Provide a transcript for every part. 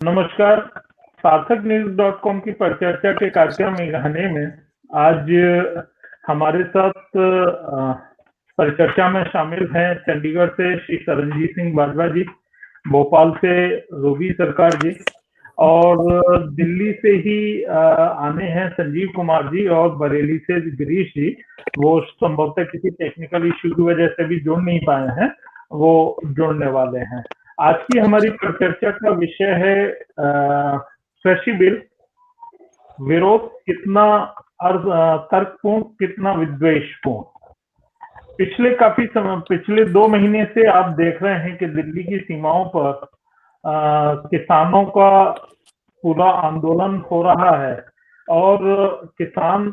नमस्कार। सार्थक news .com की परिचर्चा के कार्यक्रम गाने में आज हमारे साथ परिचर्चा में शामिल हैं चंडीगढ़ से श्री सरनजीत सिंह बाजवा जी, भोपाल से रूबी सरकार जी और दिल्ली से ही आने हैं संजीव कुमार जी और बरेली से गिरीश जी। वो संभवतः किसी टेक्निकल इश्यू की वजह से भी जुड़ नहीं पाए हैं, वो जुड़ने वाले हैं। आज की हमारी परिचर्चा का विषय है कृषि बिल विरोध, कितना तर्कपूर्ण, कितना विद्वेषपूर्ण। पिछले 2 महीने से आप देख रहे हैं कि दिल्ली की सीमाओं पर किसानों का पूरा आंदोलन हो रहा है और किसान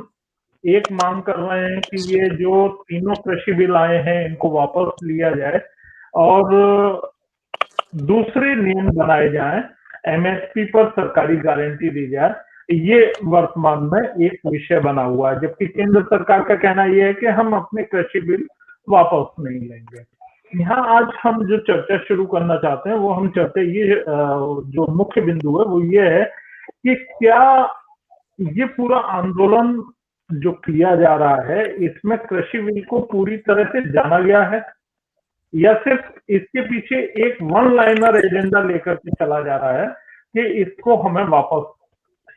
एक मांग कर रहे हैं कि ये जो तीनों कृषि बिल आए हैं इनको वापस लिया जाए और दूसरे नियम बनाए जाएं, एमएसपी पर सरकारी गारंटी दी जाए। ये वर्तमान में एक विषय बना हुआ है, जबकि केंद्र सरकार का कहना यह है कि हम अपने कृषि बिल वापस नहीं लेंगे। यहाँ आज हम जो चर्चा शुरू करना चाहते हैं वो हम चर्चा ये जो मुख्य बिंदु है वो ये है कि क्या ये पूरा आंदोलन जो किया जा रहा है इसमें कृषि बिल को पूरी तरह से जाना गया है या सिर्फ इसके पीछे एक वन लाइनर एजेंडा लेकर के चला जा रहा है कि इसको हमें वापस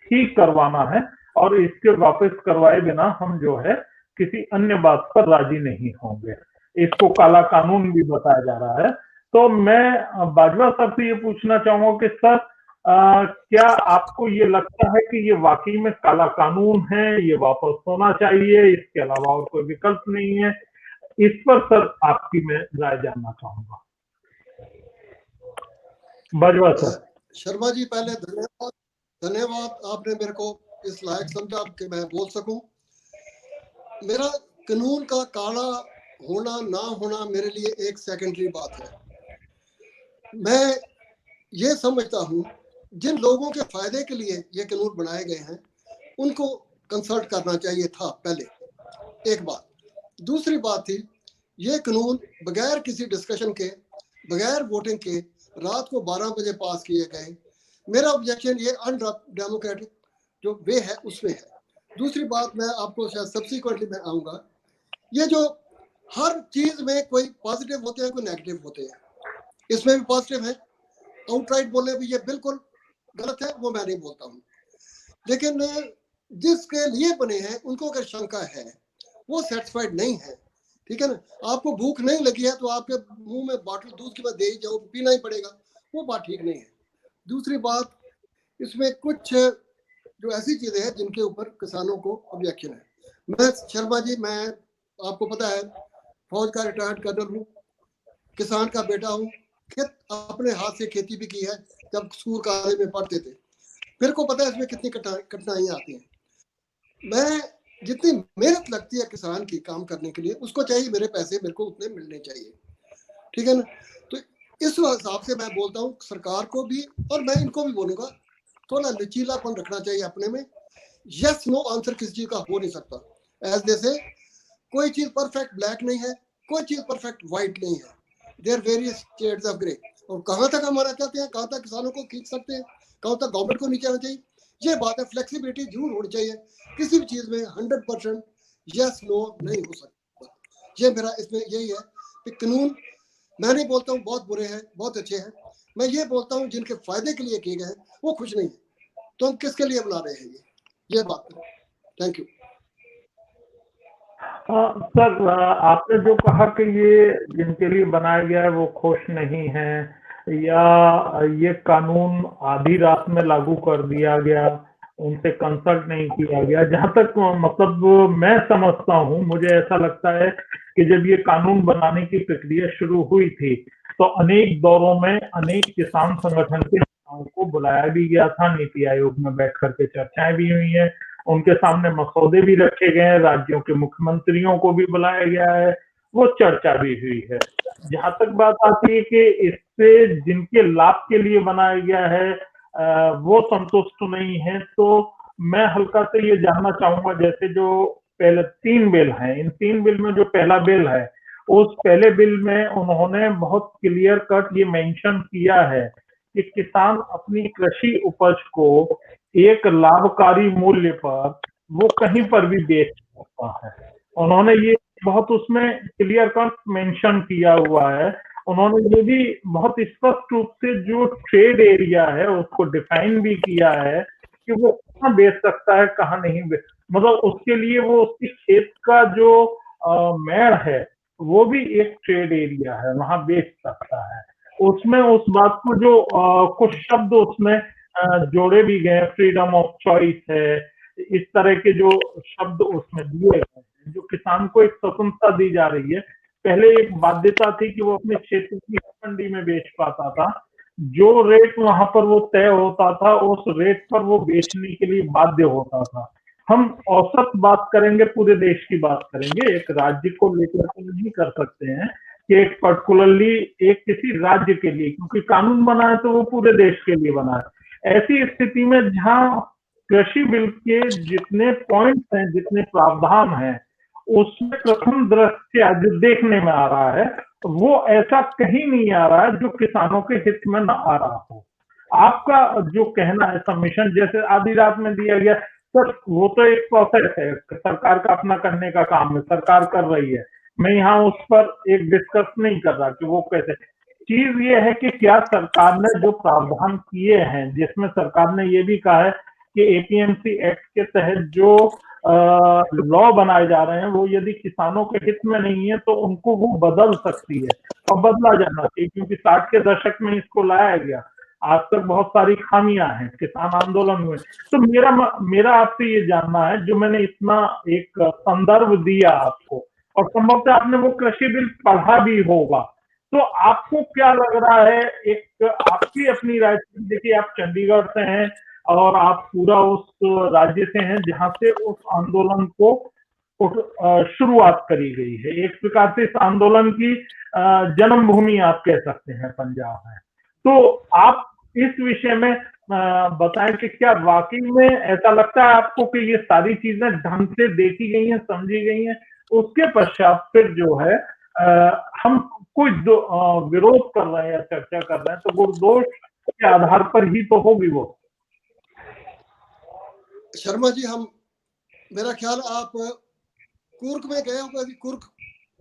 ही करवाना है और इसके वापस करवाए बिना हम जो है किसी अन्य बात पर राजी नहीं होंगे। इसको काला कानून भी बताया जा रहा है। तो मैं बाजवा साहब से ये पूछना चाहूंगा कि सर क्या आपको ये लगता है कि ये वाकई में काला कानून है, ये वापस होना चाहिए, इसके अलावा और कोई विकल्प नहीं है? इस पर सर आपकी मैं राय जानना चाहूंगा। बाजवा सर। शर्मा जी, पहले धन्यवाद आपने मेरे को इस लायक समझा कि मैं बोल सकूं। मेरा कानून का काला होना ना होना मेरे लिए एक सेकेंडरी बात है। मैं ये समझता हूं जिन लोगों के फायदे के लिए ये कानून बनाए गए हैं उनको कंसल्ट करना चाहिए था पहले, एक बात। दूसरी बात थी, ये कानून बगैर किसी डिस्कशन के, बगैर वोटिंग के रात को 12 बजे पास किए गए। मेरा ऑब्जेक्शन ये अनडेमोक्रेटिक जो वे है उसमें है। दूसरी बात मैं आपको शायद सब्सिक्वेंटली मैं आऊँगा, ये जो हर चीज़ में कोई पॉजिटिव होते हैं कोई नेगेटिव होते हैं, इसमें भी पॉजिटिव है। आउटराइट बोलने भी ये बिल्कुल गलत है, वो मैं नहीं बोलता हूँ। लेकिन जिसके लिए बने हैं उनको अगर शंका है, वो सेटिस्फाइड नहीं है, ठीक है ना। आपको भूख नहीं लगी है तो आपके मुंह में बॉटल दूध की बात दे ही जाओ, पीना ही पड़ेगा, वो बात ठीक नहीं है। दूसरी बात, इसमें कुछ जो ऐसी चीजें हैं जिनके ऊपर किसानों को ऑब्जेक्शन है। मैं शर्मा जी, मैं आपको पता है फौज का रिटायर्ड कर्नल हूँ, किसान का बेटा हूँ, खेत अपने हाथ से खेती भी की है जब स्कूल कॉलेज में पढ़ते थे। मेरे को पता है इसमें कितनी कठिनाइयाँ आती हैं। मैं जितनी मेहनत लगती है किसान की काम करने के लिए, उसको चाहिए मेरे पैसे मेरे को उतने मिलने चाहिए, ठीक है ना। तो इस हिसाब से मैं बोलता हूँ सरकार को भी, और मैं इनको भी बोलूँगा, थोड़ा लचीलापन रखना चाहिए अपने में। यस नो आंसर किसी चीज़ का हो नहीं सकता। एज जैसे कोई चीज़ परफेक्ट ब्लैक नहीं है, कोई चीज़ परफेक्ट वाइट नहीं है, there various shades of grey. और कहाँ तक हम आना चाहते हैं, कहाँ तक किसानों को खींच सकते हैं, कहाँ तक गवर्नमेंट को नीचे आना चाहिए, ये बात है। फ्लेक्सिबिलिटी जरूर होनी चाहिए। किसी भी चीज़ में 100% यस नो नहीं हो सकता। ये मेरा इसमें यही है कि कानून, मैं नहीं बोलता हूँ बहुत बुरे हैं बहुत अच्छे हैं, मैं ये बोलता हूँ जिनके फायदे के लिए किए गए हैं वो खुश नहीं है, तो हम किसके लिए बना रहे हैं ये बात है। Thank you. सर आपने जो कहा कि ये जिनके लिए बनाया गया है वो खुश नहीं है या ये कानून आधी रात में लागू कर दिया गया, उनसे कंसल्ट नहीं किया गया, जहां तक मतलब मैं समझता हूं, मुझे ऐसा लगता है कि जब ये कानून बनाने की प्रक्रिया शुरू हुई थी तो अनेक दौरों में अनेक किसान संगठन के नेताओं को बुलाया भी गया था, नीति आयोग में बैठ करके चर्चाएं भी हुई हैं, उनके सामने मसौदे भी रखे गए हैं, राज्यों के मुख्यमंत्रियों को भी बुलाया गया है, वो चर्चा भी हुई है। जहां तक बात आती है कि इससे जिनके लाभ के लिए बनाया गया है वो संतुष्ट नहीं है, तो मैं हल्का से ये जानना चाहूंगा, जैसे जो पहले 3 बिल हैं, इन 3 बिल में जो पहला बिल है उस पहले बिल में उन्होंने बहुत क्लियर कट ये मेंशन किया है कि किसान अपनी कृषि उपज को एक लाभकारी मूल्य पर वो कहीं पर भी बेच सकता है। उन्होंने ये बहुत उसमें क्लियर कट मेंशन किया हुआ है। उन्होंने ये भी बहुत स्पष्ट रूप से जो ट्रेड एरिया है उसको डिफाइन भी किया है कि वो कहाँ बेच सकता है, कहाँ नहीं बेच, मतलब उसके लिए वो उसके खेत का जो मेड़ है वो भी एक ट्रेड एरिया है, वहां बेच सकता है। उसमें उस बात को जो कुछ शब्द उसमें जोड़े भी गए, फ्रीडम ऑफ चॉइस है, इस तरह के जो शब्द उसमें दिए गए हैं, जो किसान को एक स्वतंत्रता दी जा रही है। पहले एक बाध्यता थी कि वो अपने क्षेत्र की मंडी में बेच पाता था, जो रेट वहां पर वो तय होता था उस रेट पर वो बेचने के लिए बाध्य होता था। हम औसत बात करेंगे, पूरे देश की बात करेंगे, एक राज्य को लेकर के नहीं कर सकते हैं कि एक पर्टिकुलरली एक किसी राज्य के लिए, क्योंकि कानून बना है तो वो पूरे देश के लिए बना है। ऐसी स्थिति में जहां कृषि बिल के जितने पॉइंट्स हैं, जितने प्रावधान हैं, उसमें प्रथम दृष्टया जो देखने में आ रहा है वो ऐसा कहीं नहीं आ रहा है जो किसानों के हित में न आ रहा हो। आपका जो कहना है सबमिशन जैसे आधी रात में दिया गया, सर वो तो एक प्रोसेस है, सरकार का अपना करने का काम है, सरकार कर रही है, मैं यहाँ उस पर एक डिस्कस नहीं कर रहा कि वो कैसे। चीज ये है कि क्या सरकार ने जो प्रावधान किए हैं, जिसमें सरकार ने ये भी कहा है कि एपीएमसी एक्ट के तहत जो लॉ बनाए जा रहे हैं वो यदि किसानों के हित में नहीं है तो उनको वो बदल सकती है, और बदला जाना चाहिए, क्योंकि 60 के दशक में इसको लाया गया, आज तक बहुत सारी खामियां हैं, किसान आंदोलन हुए। तो मेरा आपसे ये जानना है, जो मैंने इतना एक संदर्भ दिया आपको, और संभवतः आपने वो कृषि बिल पढ़ा भी होगा, तो आपको क्या लग रहा है, एक आपकी अपनी राय, देखिए आप चंडीगढ़ से हैं और आप पूरा उस राज्य से हैं जहां से उस आंदोलन को शुरुआत करी गई है, एक प्रकार से इस आंदोलन की जन्मभूमि आप कह सकते हैं पंजाब है। तो आप इस विषय में बताएं कि क्या वाकई में ऐसा लगता है आपको कि ये सारी चीजें ढंग से देखी गई हैं, समझी गई हैं, उसके पश्चात फिर जो है हम कोई विरोध कर रहे हैं या चर्चा कर रहे हैं तो गुणदोष के आधार पर ही तो होगी वो। शर्मा जी, हम मेरा ख्याल आप कुर्ग में गए होंगे, कुर्ग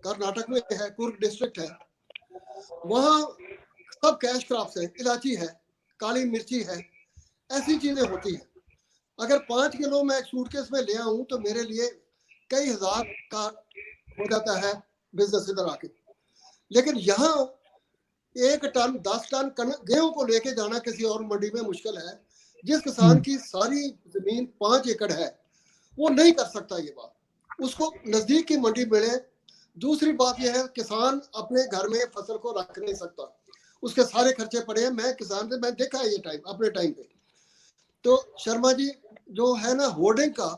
कर्नाटक में है, कुर्ग डिस्ट्रिक्ट है, वहाँ सब कैश क्रॉप्स है, इलायची है, काली मिर्ची है, ऐसी चीजें होती हैं। अगर 5 किलो मैं एक सूटकेस में ले आऊं तो मेरे लिए कई हजार का हो जाता है बिजनेस इधर आके। लेकिन यहाँ 1 टन 10 टन गेहूं को लेके जाना किसी और मंडी में मुश्किल है। जिस किसान की सारी जमीन 5 एकड़ है वो नहीं कर सकता ये बात, उसको नजदीक की मंडी मिले। दूसरी बात यह है, किसान अपने घर में फसल को रख नहीं सकता, उसके सारे खर्चे पड़े हैं। मैं किसान से मैं देखा है ये टाइम अपने टाइम पे। तो शर्मा जी, जो है ना, होर्डिंग का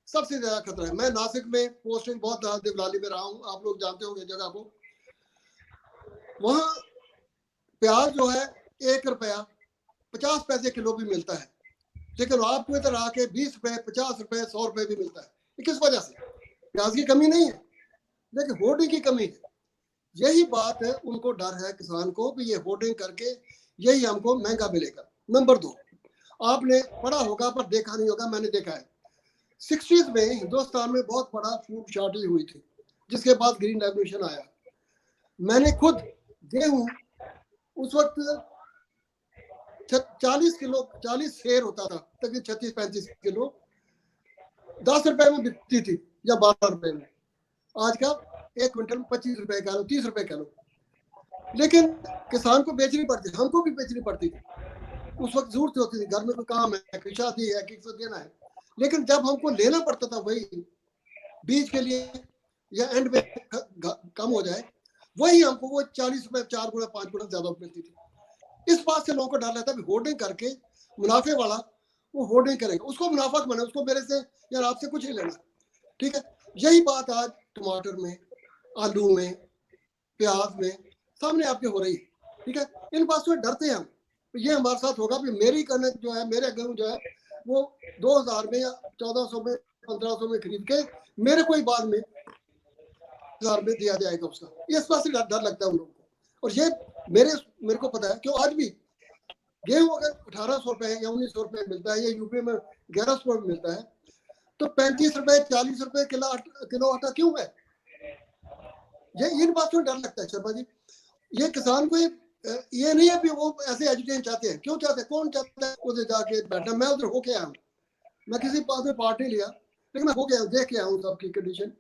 सबसे ज्यादा खतरा है। मैं नासिक में पोस्टिंग बहुत दिवलाली में रहा हूँ, आप लोग जानते होंगे जगह को। वहाँ प्याज जो है 1 रुपया 50 पैसे किलो भी मिलता है, लेकिन आपको इधर आके 20 रुपए 50 रुपए 100 रुपए भी मिलता है। किस वजह से? प्याज की कमी नहीं है, लेकिन होर्डिंग की कमी है। यही बात है, उनको डर है किसान को भी ये होर्डिंग करके यही हमको महंगा मिलेगा। नंबर 2, आपने पढ़ा होगा पर देखा नहीं होगा, मैंने देखा है 60s में हिंदुस्तान में बहुत बड़ा फूड शॉर्टेज हुई थी, जिसके बाद ग्रीन रेवोल्यूशन आया। मैंने खुद गेहूं उस वक्त 40 शेर होता था, तकरीबन 36-35 किलो 10 रुपए में बिकती थी या 12 रुपए में। आज का 1 क्विंटल 25 रुपए का लो, 30 रुपए का लो। लेकिन किसान को बेचनी पड़ती, हमको भी बेचनी पड़ती थी। उस वक्त जरूरत होती थी, घर में कोई काम है, कोई शादी है, किसी को देना है। लेकिन जब हमको लेना पड़ता था वही बीज के लिए या एंड में कम हो जाए, वही हमको वो 40 रुपए 4 गुना 5 गुना ज्यादा मिलती थी। इस बात से लोगों को डर रहता है, होर्डिंग करके मुनाफे वाला वो होर्डिंग करेगा, उसको मुनाफा कमाना, उसको मेरे से या आपसे कुछ नहीं लेना। ठीक है, यही बात आज टमाटर में, आलू में, प्याज में सामने आपके हो रही है। ठीक है, इन बातों से डरते हैं हम। ये हमारे साथ होगा भी मेरी कनक जो है, मेरे गेहूं जो है वो 2000 में या 1400 में 1500 में खरीद के मेरे को ही बाद में 1000 में दिया जाएगा उसका। इस बात से डर लगता है उन लोगों को। और ये मेरे को पता है कि आज भी गेहूं अगर 1800 रुपए या 1900 रुपए मिलता है, या यूपी में 1100 रुपए मिलता है, तो 35 रुपए 40 रुपए किलो आटा क्यों है? ये इन बातों में डर लगता है शर्मा जी। ये किसान को ये नहीं है कि वो ऐसे एजुटेशन चाहते हैं। क्यों चाहते हैं? कौन चाहता है उधर जाके बैठना? मैं उधर होके आया हूँ, मैं किसी बात में पार्ट नहीं लिया, लेकिन मैं होके देख के आया हूँ सबकी कंडीशन।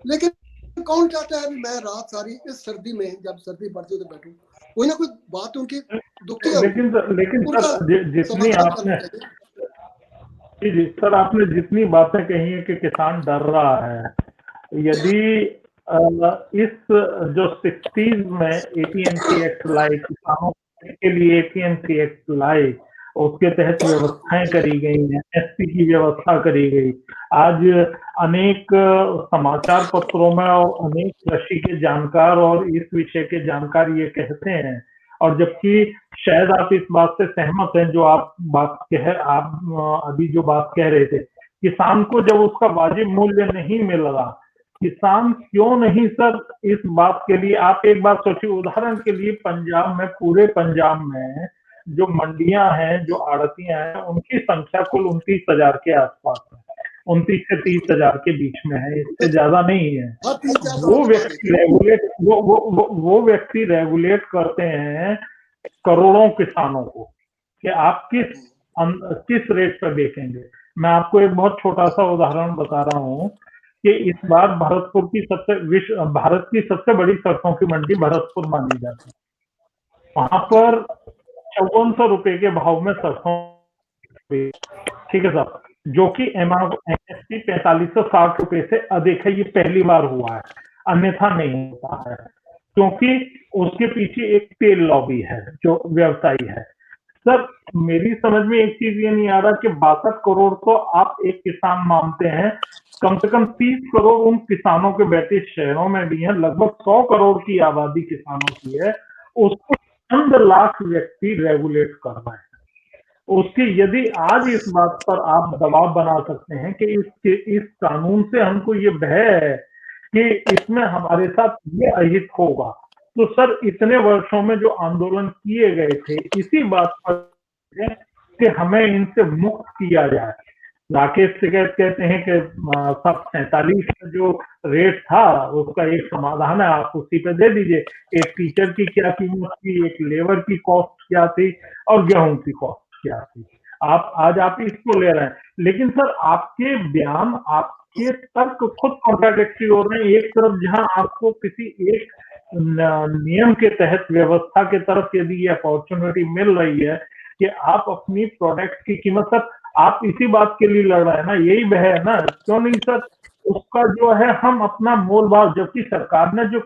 लेकिन कौन चाहता है मैं रात सारी इस सर्दी में, जब सर्दी पड़ती है तो बैठूं? कोई ना कोई बात उनकी दुखती है, लेकिन उनका सर जितनी समाधान आपने करना चाहिए। जी सर, आपने जितनी बातें कही है कि किसान डर रहा है, यदि इस जो 60s में AT&C एक्ट लाई, किसानों के लिए AT&C एक्ट लाई, उसके तहत व्यवस्थाएं करी गई हैं, SP की व्यवस्था करी गई। आज अनेक समाचार पत्रों में और अनेक कृषि के जानकार और इस विषय के जानकार ये कहते हैं, और जबकि शायद आप इस बात से सहमत हैं जो आप अभी जो बात कह रहे थे, किसान को जब उसका वाजिब मूल्य नहीं मिल रहा, किसान क्यों नहीं सर इस बात के लिए, आप एक बात सोचिए, उदाहरण के लिए पंजाब में, पूरे पंजाब में जो मंडियां हैं, जो आड़तियां हैं, उनकी संख्या कुल 29,000 के आसपास है, 29 से 30,000 के बीच में है, इससे ज्यादा नहीं है। वो व्यक्ति रेगुलेट वो व्यक्ति रेगुलेट करते हैं करोड़ों किसानों को कि आप किस रेट पर बेचेंगे। मैं आपको एक बहुत छोटा सा उदाहरण बता रहा हूँ कि इस बार भारत की सबसे बड़ी सरसों की मंडी भरतपुर मानी जाती है। वहां पर 5400 रुपए के भाव में सरसों, ठीक है सर, जो कि MSP 4560 रुपए से अधिक है। ये पहली बार हुआ है, अन्यथा नहीं होता है, क्योंकि उसके पीछे एक तेल लॉबी है जो व्यवसायी है। सर मेरी समझ में एक चीज ये नहीं आ रहा कि 62 करोड़ तो आप एक किसान मानते हैं, कम से कम 30 करोड़ उन किसानों के बैठे शहरों में भी हैं, लगभग 100 करोड़ की आबादी किसानों की है, उसको चंद लाख व्यक्ति रेगुलेट कर रहे हैं। उसकी यदि आज इस बात पर आप दबाव बना सकते हैं कि इस कानून से हमको ये भय है कि इसमें हमारे साथ ये अहित होगा, तो सर इतने वर्षों में जो आंदोलन किए गए थे इसी बात पर कि हमें इनसे मुक्त किया जाए। राकेश टिकैत कहते हैं कि सब 47 का जो रेट था उसका एक समाधान है, आप उसी पे दे दीजिए। एक टीचर की क्या कीमत थी, एक लेबर की कॉस्ट क्या थी, और गेहूं की कॉस्ट क्या थी। आप इसको ले रहे हैं, लेकिन सर आपके बयान, आपके तर्क खुद कॉन्ट्राडिक्टरी हो रहे हैं। एक तरफ जहां आपको किसी एक नियम के तहत, व्यवस्था के तरफ यदि ये अपॉर्चुनिटी मिल रही है कि आप अपनी प्रोडक्ट की कीमत, सर आप इसी बात के लिए लड़ रहे हैं ना, यही वह है ना, क्यों नहीं सर उसका जो है हम अपना मोल भाव, जबकि सरकार ने जो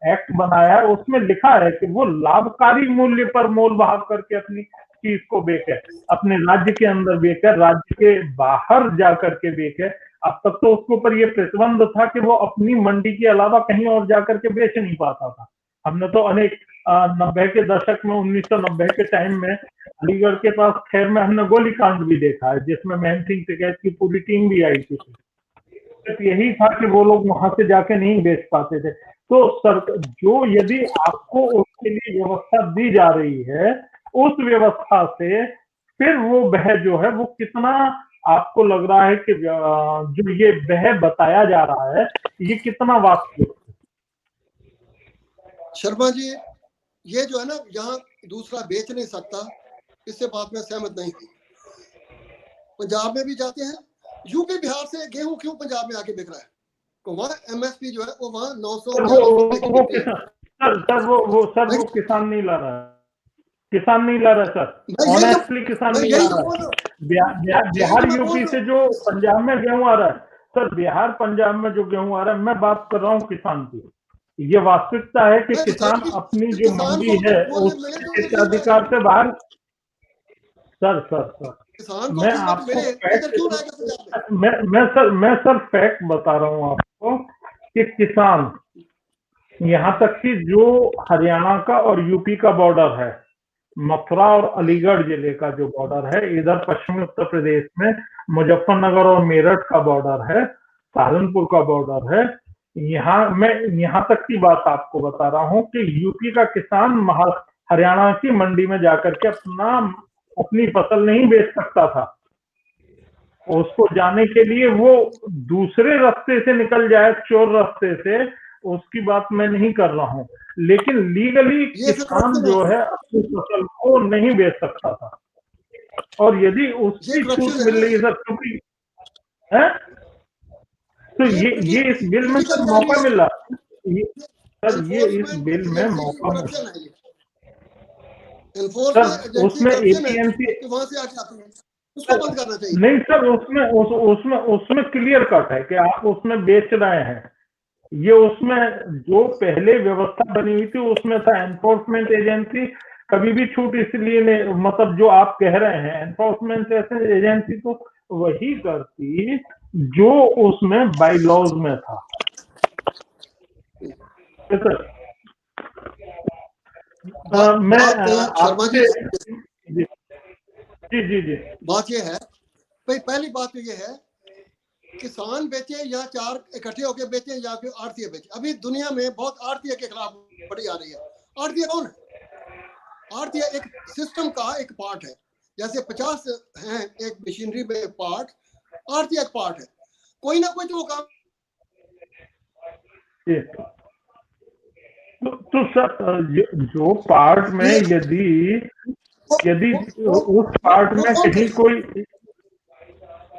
एक्ट बनाया है उसमें लिखा है कि वो लाभकारी मूल्य पर मोल भाव करके अपनी चीज को बेचे, अपने राज्य के अंदर बेचे, राज्य के बाहर जा करके बेचे। अब तक तो उसके ऊपर ये प्रतिबंध था कि वो अपनी मंडी के अलावा कहीं और जाकर के बेच नहीं पाता था। हमने तो अनेक 90 के दशक में, 1990 के टाइम में अलीगढ़ के पास खैर में हमने गोलीकांड भी देखा है, जिसमें महन सिंह टिकैत की पूरी टीम भी आई थी। सिर्फ यही था कि वो लोग वहां से जाके नहीं बेच पाते थे। तो सर जो यदि आपको उसके लिए व्यवस्था दी जा रही है, उस व्यवस्था से फिर वो वह जो है वो कितना आपको लग रहा है कि जो ये वह बताया जा रहा है ये कितना वास्तविक? शर्मा जी, ये जो है ना, यहाँ दूसरा बेच नहीं सकता, इससे बात में सहमत नहीं हूँ। पंजाब में भी जाते हैं, यूपी बिहार से गेहूं क्यों पंजाब में आके बिक रहा है? तो वहाँ MSP जो है वो वहाँ 900 सर वो किसान नहीं ला रहा है, किसान नहीं ला रहा सर, ऑनेस्टली किसान नहीं ला रहा है। बिहार यूपी से जो पंजाब में गेहूं आ रहा है सर, बिहार पंजाब में जो गेहूं आ रहा है, मैं बात कर रहा हूँ किसान की। ये वास्तविकता है कि किसान अपनी जो मंडी है उसके अधिकार से बाहर। सर मैं आपको फैक्ट, मैं सर फैक्ट बता रहा हूँ आपको कि किसान, यहाँ तक कि जो हरियाणा का और यूपी का बॉर्डर है, मथुरा और अलीगढ़ जिले का जो बॉर्डर है, इधर पश्चिमी उत्तर प्रदेश में मुजफ्फरनगर और मेरठ का बॉर्डर है, सहारनपुर का बॉर्डर है, यहाँ मैं यहाँ तक की बात आपको बता रहा हूँ कि यूपी का किसान हरियाणा की मंडी में जाकर के अपनी फसल नहीं बेच सकता था। उसको जाने के लिए वो दूसरे रास्ते से निकल जाए, चोर रास्ते से, उसकी बात मैं नहीं कर रहा हूँ, लेकिन लीगली किसान जो है अपनी फसल को नहीं बेच सकता था। और यदि उसकी छूट मिल रही है सर, क्योंकि है तो ये इस बिल में सर मौका मिला, सर ये इस बिल में मौका मिला सर, उसमें एपीएमसी वहां से आके आते हैं, उसको बंद करना चाहिए। नहीं सर, उसमें क्लियर कट है कि आप उसमें बेच रहे हैं। ये उसमें जो पहले व्यवस्था बनी हुई थी उसमें था एनफोर्समेंट एजेंसी कभी भी छूट इसलिए नहीं, मतलब जो आप कह रहे हैं एनफोर्समेंट एजेंसी तो वही करती जो उसमें बाय लॉज में था। मैं आपसे जी बात ये है भाई, पहली बात तो ये है किसान बेचे या चार इकट्ठे होकर बेचे या फिर आड़तीय बेचे। अभी दुनिया में बहुत आड़तीय के खिलाफ बड़ी आ रही है। आड़तीय कौन है? आड़तीय एक सिस्टम का एक पार्ट है, जैसे 50 हैं एक मशीनरी में पार्ट, आड़तीय एक पार्ट है, कोई ना कोई तो काम। तो सर जो पार्ट में यदि उस पार्ट में कहीं कोई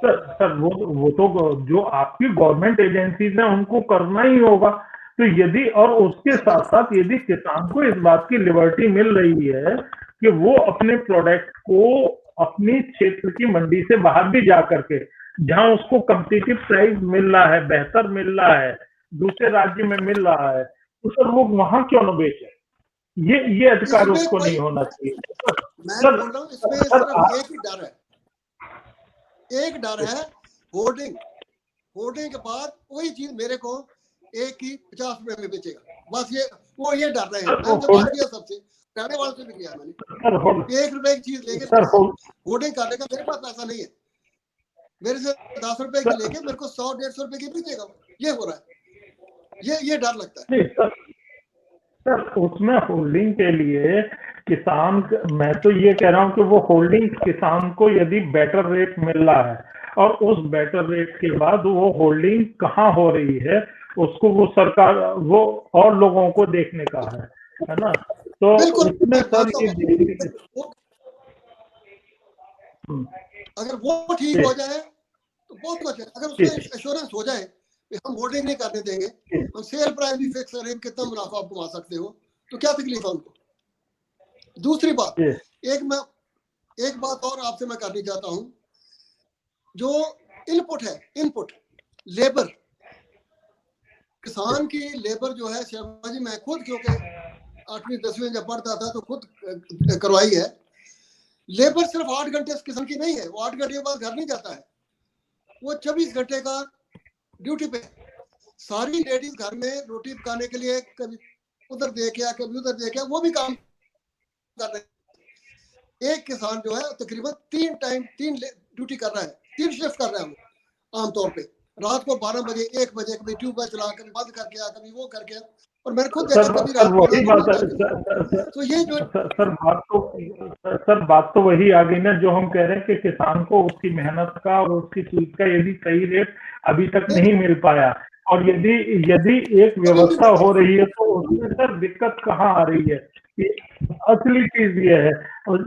सर वो तो जो आपकी गवर्नमेंट एजेंसीज हैं उनको करना ही होगा। तो यदि और उसके साथ साथ यदि किसान को इस बात की लिबर्टी मिल रही है कि वो अपने प्रोडक्ट को अपनी क्षेत्र की मंडी से बाहर भी जा करके, जहां उसको कम्पिटिटिव प्राइस मिल रहा है, बेहतर मिल रहा है, दूसरे राज्य में मिल रहा है, तो सर वो वहां क्यों न बेचे? ये अधिकार उसको नहीं होना चाहिए। मैं बोल रहा हूँ इसमें सिर्फ एक ही डर है, एक डर है होर्डिंग के बाद वही चीज मेरे को एक ही 50 रुपए में बेचेगा, बस ये डर रहे हैं। मैंने बात किया सबसे पहले वाले से भी किया मैंने, 1 रुपए की चीज लेके होर्डिंग करने का मेरे पास पैसा नहीं है, मेरे से 10 रुपए की लेके मेरे को 100-150 रुपए की बेचेगा। ये हो रहा है, ये डर लगता है सर। उसमें होल्डिंग के लिए किसान, मैं तो ये कह रहा हूँ कि वो होल्डिंग किसान को यदि बेटर रेट मिल रहा है और उस बेटर रेट के बाद वो होल्डिंग कहाँ हो रही है उसको वो सरकार, वो और लोगों को देखने का है ना। तो उसमें सर ये अगर वो ठीक हो जाए तो बहुत कुछ है। अगर उसमें एश्योरेंस हो जाए हम होल्डिंग नहीं करने देंगे, हम सेल प्राइस भी फिक्स करें, कितना मुनाफा आप कमा सकते हो, तो क्या तकलीफ है उनको। दूसरी बात, एक बात और आपसे मैं करनी चाहता हूं, जो इनपुट है, इनपुट लेबर, किसान की लेबर जो है शर्मा जी, मैं खुद क्योंकि 8वीं 10वीं जब पढ़ता था तो खुद करवाई है। लेबर सिर्फ 8 घंटे किसान की नहीं है, वो 8 घंटे के बाद घर नहीं जाता है, वो 24 घंटे का ड्यूटी पे। सारी लेडीज घर में रोटी पकाने के लिए कभी उधर देखे कभी उधर देखे, वो भी काम कर रहे। एक किसान जो है तकरीबन 3 ड्यूटी कर रहा है, 3 शिफ्ट कर रहा है वो आमतौर पे। रात को 12 बजे 1 बजे कभी ट्यूबवेल चला, कभी बंद करके, कभी वो करके, और मैंने खुद देखा कभी रात वही बात है। तो ये जो सर बात तो वही आ गई ना जो हम कह रहे हैं कि किसान को उसकी मेहनत का और उसकी चीज का यदि सही रेट अभी तक नहीं मिल पाया, और यदि एक व्यवस्था हो रही है तो उसमें सर दिक्कत कहाँ आ रही है, असली चीज ये है।